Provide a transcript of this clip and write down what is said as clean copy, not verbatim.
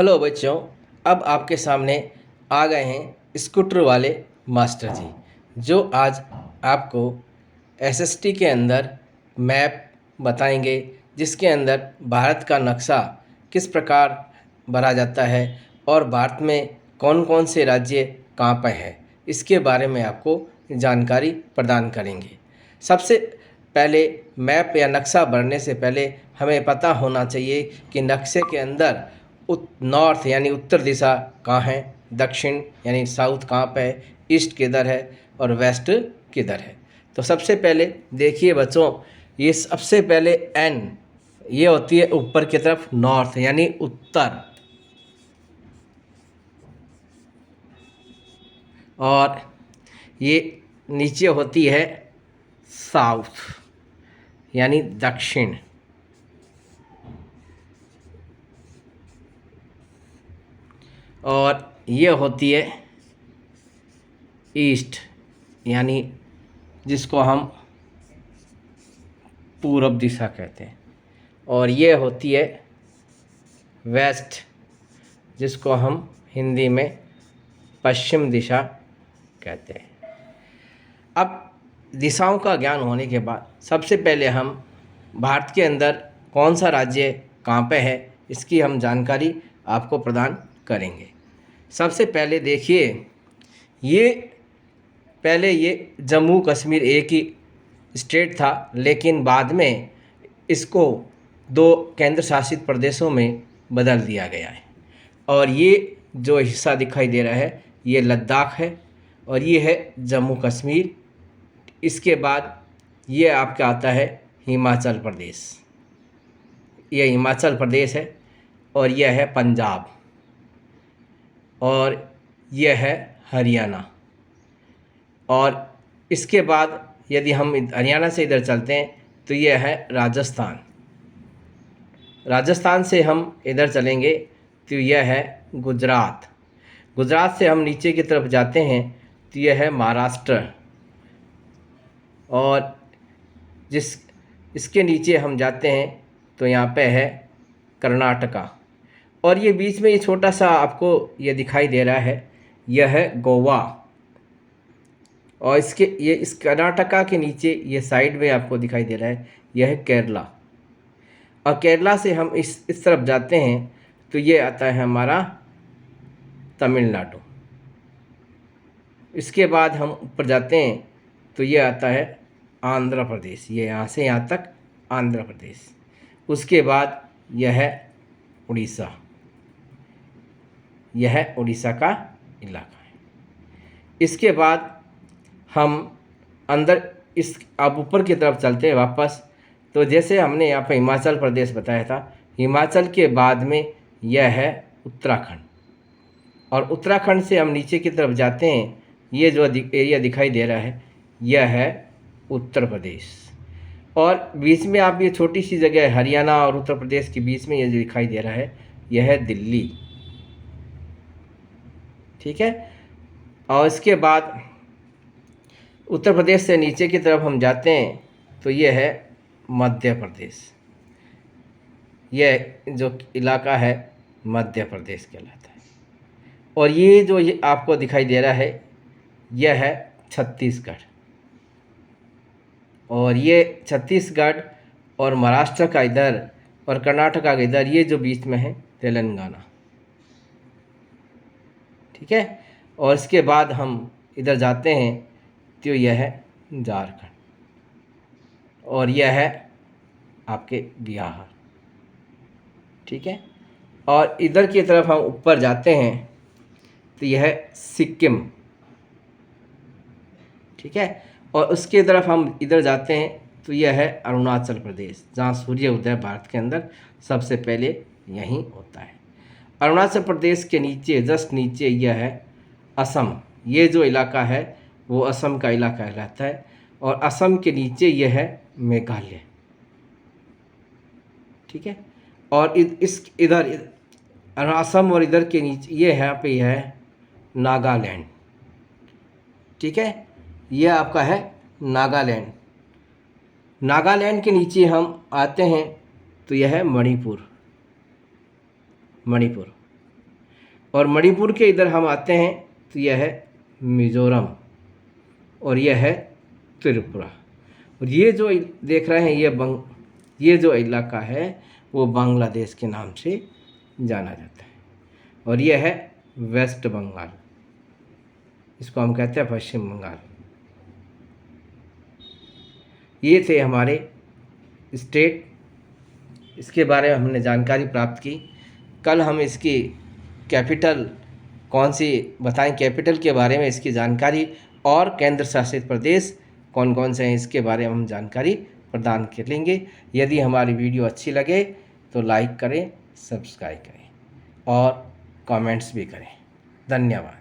Hello बच्चों, अब आपके सामने आ गए हैं स्कूटर वाले मास्टर जी, जो आज आपको एसएसटी के अंदर मैप बताएंगे, जिसके अंदर भारत का नक्शा किस प्रकार भरा जाता है और भारत में कौन कौन से राज्य कहाँ पर है, इसके बारे में आपको जानकारी प्रदान करेंगे। सबसे पहले मैप या नक्शा भरने से पहले हमें पता होना चाहिए कि नक्शे के अंदर नॉर्थ यानी उत्तर दिशा कहाँ है, दक्षिण यानी साउथ कहाँ पे है, ईस्ट किधर है और वेस्ट किधर है। तो सबसे पहले देखिए बच्चों, ये सबसे पहले एन ये होती है ऊपर की तरफ नॉर्थ यानी उत्तर, और ये नीचे होती है साउथ यानी दक्षिण, और ये होती है ईस्ट यानी जिसको हम पूरब दिशा कहते हैं, और ये होती है वेस्ट जिसको हम हिंदी में पश्चिम दिशा कहते हैं। अब दिशाओं का ज्ञान होने के बाद सबसे पहले हम भारत के अंदर कौन सा राज्य कहाँ पे है इसकी हम जानकारी आपको प्रदान करेंगे। सबसे पहले देखिए, ये जम्मू कश्मीर एक ही स्टेट था, लेकिन बाद में इसको 2 केंद्र शासित प्रदेशों में बदल दिया गया है। और ये जो हिस्सा दिखाई दे रहा है ये लद्दाख है और ये है जम्मू कश्मीर। इसके बाद ये आपका आता है हिमाचल प्रदेश, ये हिमाचल प्रदेश है, और यह है पंजाब, और यह है हरियाणा। और इसके बाद यदि हम हरियाणा से इधर चलते हैं तो यह है राजस्थान। राजस्थान से हम इधर चलेंगे तो यह है गुजरात। गुजरात से हम नीचे की तरफ जाते हैं तो यह है महाराष्ट्र, और इसके नीचे हम जाते हैं तो यहाँ पे है कर्नाटका, और ये बीच में ये छोटा सा आपको ये दिखाई दे रहा है, यह है गोवा। और इस कर्नाटका के नीचे ये साइड में आपको दिखाई दे रहा है, यह है केरला। और केरला से हम इस तरफ जाते हैं तो ये आता है हमारा तमिलनाडु। इसके बाद हम ऊपर जाते हैं तो ये आता है आंध्र प्रदेश, ये यहाँ से यहाँ तक आंध्र प्रदेश। उसके बाद यह है उड़ीसा, यह उड़ीसा का इलाका है। इसके बाद हम अंदर अब ऊपर की तरफ चलते हैं वापस, तो जैसे हमने यहाँ पे हिमाचल प्रदेश बताया था, हिमाचल के बाद में यह है उत्तराखंड, और उत्तराखंड से हम नीचे की तरफ जाते हैं, ये जो एरिया दिखाई दे रहा है यह है उत्तर प्रदेश। और बीच में आप ये छोटी सी जगह है हरियाणा और उत्तर प्रदेश के बीच में ये जो दिखाई दे रहा है यह है दिल्ली, ठीक है। और इसके बाद उत्तर प्रदेश से नीचे की तरफ हम जाते हैं तो ये है मध्य प्रदेश, यह जो इलाका है मध्य प्रदेश कहलाता है। और ये जो ये आपको दिखाई दे रहा है यह है छत्तीसगढ़, और ये छत्तीसगढ़ और महाराष्ट्र का इधर और कर्नाटका का इधर, ये जो बीच में है तेलंगाना, ठीक है। और इसके बाद हम इधर जाते हैं तो यह है झारखंड, और यह है आपके बिहार, ठीक है। और इधर की तरफ हम ऊपर जाते हैं तो यह है सिक्किम, ठीक है। और उसके तरफ हम इधर जाते हैं तो यह है अरुणाचल प्रदेश, जहाँ सूर्य उदय भारत के अंदर सबसे पहले यहीं होता है। अरुणाचल प्रदेश के नीचे जस्ट नीचे यह है असम, ये जो इलाका है वो असम का इलाका कहलाता है। और असम के नीचे यह है मेघालय, ठीक है। और इधर असम और इधर के नीचे ये है यहाँ पे यह है नागालैंड, ठीक है। यह आपका है नागालैंड। नागालैंड के नीचे हम आते हैं तो यह है मणिपुर, और मणिपुर के इधर हम आते हैं तो यह है मिज़ोरम और यह है त्रिपुरा। और ये जो देख रहे हैं ये जो इलाका है वो बांग्लादेश के नाम से जाना जाता है। और यह है वेस्ट बंगाल, इसको हम कहते हैं पश्चिम बंगाल। ये थे हमारे स्टेट, इसके बारे में हमने जानकारी प्राप्त की। कल हम इसकी कैपिटल कौन सी बताएं, कैपिटल के बारे में इसकी जानकारी और केंद्र शासित प्रदेश कौन कौन से हैं इसके बारे में हम जानकारी प्रदान कर लेंगे। यदि हमारी वीडियो अच्छी लगे तो लाइक करें, सब्सक्राइब करें और कमेंट्स भी करें। धन्यवाद।